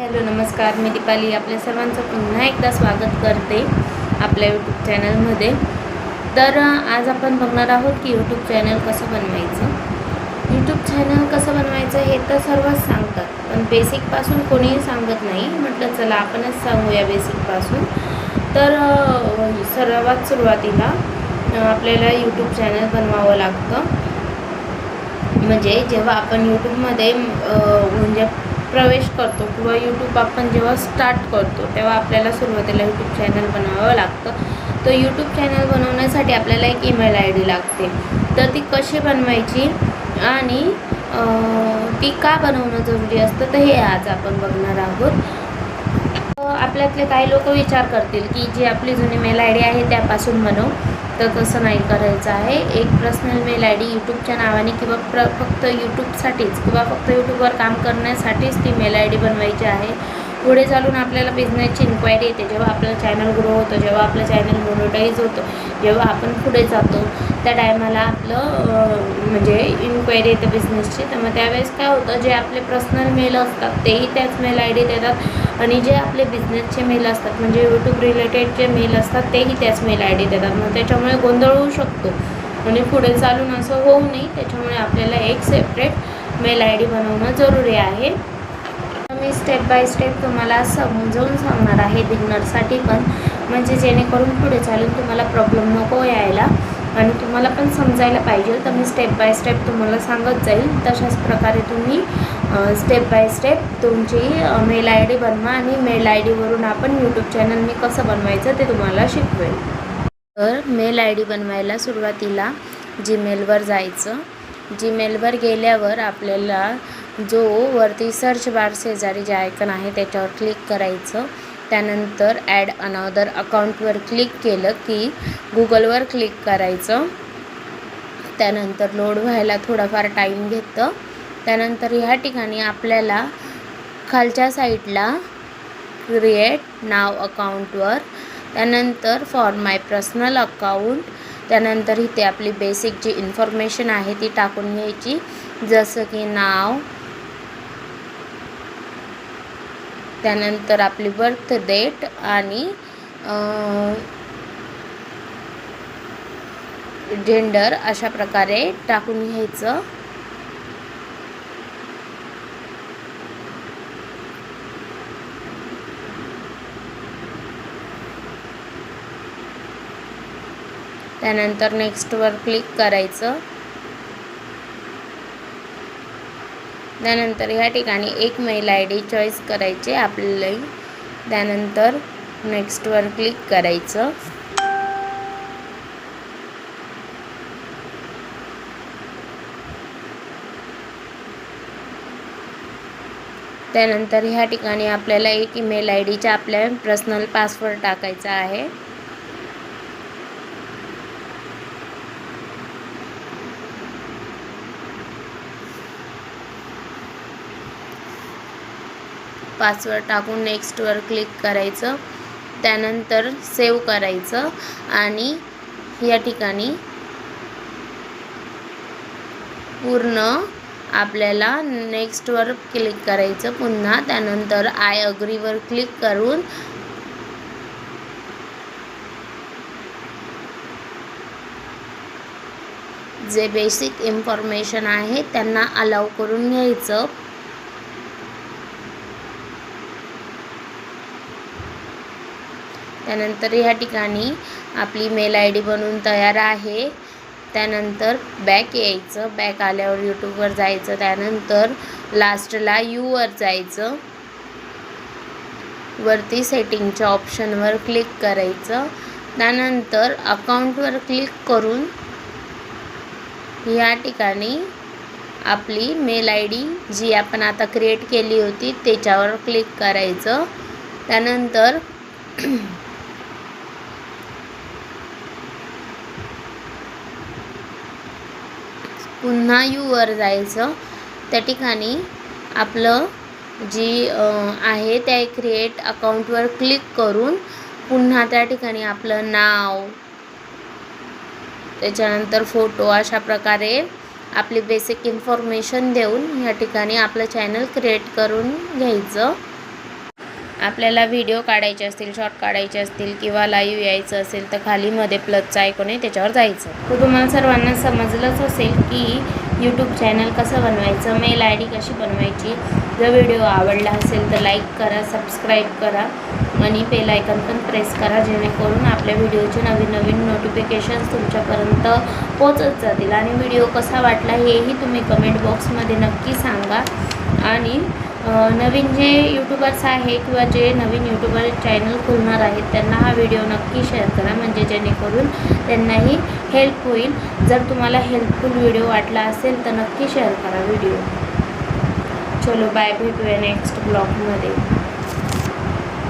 Hello नमस्कार, मी दीपाली आपल्या सर्वांचं पुन्हा एकदा स्वागत करते आपल्या यूट्यूब चॅनलमध्ये। तर आज आपण बघणार आहोत की यूट्यूब चॅनल कसं बनवायचं। यूट्यूब चॅनल कसं बनवायचं हे तर सर्वच सांगतात, पण बेसिकपासून कोणीही सांगत नाही। म्हटलं चला आपणच सांगूया बेसिकपासून। तर सर्वात सुरुवातीला आपल्याला यूट्यूब चॅनल बनवावं लागतं। म्हणजे जेव्हा आपण यूट्यूबमध्ये म्हणजे प्रवेश करतो किंवा यूट्यूब आपण जेव्हा स्टार्ट करतो तेव्हा आपल्याला सुरुवातीला यूट्यूब चॅनल बनवावं लागतं। तर यूट्यूब चॅनल बनवण्यासाठी आपल्याला एक ईमेल ID लागते। तर ती कशी बनवायची आणि ती का बनवणं जरुरी असतं तर हे आज आपण बघणार आहोत। आपल्यातले काही लोक विचार करतील की जी आपली जुनी मेल ID आहे त्यापासून बनव, तर तसं नाही करायचं आहे। एक पर्सनल मेल ID यूट्यूबच्या नावाने किंवा फक्त यूट्यूबसाठीच किंवा फक्त यूट्यूबवर काम करण्यासाठीच ती मेल ID बनवायची आहे। पुढे चालून आपल्याला बिझनेसची इन्क्वायरी येते, जेव्हा आपलं चॅनल ग्रो होतं, जेव्हा आपलं चॅनल मोनेटाईज होतं, जेव्हा आपण पुढे जातो त्या टायमाला आपलं म्हणजे इन्क्वायरी येतं बिझनेसची। तर मग त्यावेळेस काय होतं, जे आपले पर्सनल मेल असतात तेही त्याच मेल ID देतात आणि जे आपले बिझनेसचे मेल असतात म्हणजे यूट्यूब रिलेटेड जे मेल असतात तेही त्याच मेल ID देतात। मग त्याच्यामुळे गोंधळ होऊ शकतो आणि पुढे चालून असं होऊ नये, त्याच्यामुळे आपल्याला एक सेपरेट मेल ID बनवणं जरुरी आहे। मी स्टेप बाय स्टेप तुम्हाला समजावून सांगणार आहे बिगनरसाठी पण, म्हणजे जेणेकरून पुढे चालून तुम्हाला प्रॉब्लेम नको यायला आणि तुम्हाला पण समजायला पाहिजे। तर मी स्टेप बाय स्टेप तुम्हाला सांगत जाईल, तशाच प्रकारे तुम्ही स्टेप बाय स्टेप तुमची मेल ID बनवा आणि मेल ID वरून आपण यूट्यूब चॅनल मी कसं बनवायचं ते तुम्हाला शिकवेल। तर मेल ID बनवायला सुरुवातीला जीमेलवर जायचं। जीमेलवर गेल्यावर आपल्याला जो वरती सर्च बार शेजारी जे आयकन आहे त्याच्यावर क्लिक करायचं। त्यानंतर ॲड अनदर अकाउंटवर क्लिक केलं की गुगलवर क्लिक करायचं। त्यानंतर लोड व्हायला थोडाफार टाईम घेतं। त्यानंतर ह्या ठिकाणी आपल्याला खालच्या साईडला क्रिएट नाव अकाउंटवर, त्यानंतर फॉर माय पर्सनल अकाउंट, त्यानंतर इथे आपली बेसिक जी इन्फॉर्मेशन आहे ती टाकून घ्यायची, जसं की नाव, त्यानंतर आपली बर्थ डेट आणि जेंडर अशा प्रकारे टाकून घ्यायचं। त्यानंतर नेक्स्टवर क्लिक करायचं। त्यानंतर ह्या ठिकाणी एक मेल ID चॉईस करायचे आपल्याला। त्यानंतर नेक्स्टवर क्लिक करायचं। त्यानंतर ह्या ठिकाणी आपल्याला एक ईमेल IDचा आपल्या पर्सनल पासवर्ड टाकायचा आहे। पासवर्ड टाकून नेक्स्टवर क्लिक करायचं। त्यानंतर सेव्ह करायचं आणि या ठिकाणी पूर्ण आपल्याला नेक्स्टवर क्लिक करायचं पुन्हा। त्यानंतर आय अग्रीवर क्लिक करून जे बेसिक इन्फॉर्मेशन आहे त्यांना अलाउ करून घ्यायचं। त्यानंतर ह्या ठिकाणी आपली मेल ID बनवून तयार आहे। त्यानंतर बॅक यायचं। बॅक आल्यावर यूट्यूबवर जायचं। त्यानंतर लास्टला यूवर जायचं। वरती सेटिंगच्या ऑप्शनवर क्लिक करायचं। त्यानंतर अकाउंटवर क्लिक करून या ठिकाणी आपली मेल ID जी आपण आता क्रिएट केली होती त्याच्यावर क्लिक करायचं। त्यानंतर पुन्हा यूवर जायचं। त्या ठिकाणी आपलं जी आहे त्या क्रिएट अकाउंटवर क्लिक करून पुन्हा त्या ठिकाणी आपलं नाव, त्याच्यानंतर फोटो अशा प्रकारे आपली बेसिक इन्फॉर्मेशन देऊन या ठिकाणी आपलं चॅनल क्रिएट करून घ्यायचं। आपल्याला व्हिडिओ काढायचे असतील, शॉर्ट काढायचे असतील किंवा लाईव्ह यायचं असेल तर खाली मध्ये प्लसचा आयकॉन आहे त्याच्यावर जायचं. तर तुम्हाला सर्वांना समजलंच असेल की यूट्यूब चॅनल कसं बनवायचं, मेल आय डी कशी बनवायची. जर व्हिडिओ आवडला असेल तर लाईक करा, सबस्क्राईब करा आणि बेल आयकॉन पण प्रेस करा, जेणेकरून आपल्या व्हिडिओचे नवीन नवीन नोटिफिकेशन्स तुमच्यापर्यंत पोचत जातील. आणि व्हिडिओ कसा वाटला हेही तुम्ही कमेंट बॉक्समध्ये नक्की सांगा. आणि नवीन जे यूट्यूबर्स आहे किंवा जे नवीन यूट्यूबर चॅनल खोलणार आहेत त्यांना हा व्हिडिओ नक्की शेअर करा, म्हणजे जेणेकरून त्यांनाही हेल्प होईल. जर तुम्हाला हेल्पफुल व्हिडिओ वाटला असेल तर नक्की शेअर करा व्हिडिओ. चलो बाय, भेटूया नेक्स्ट ब्लॉगमध्ये.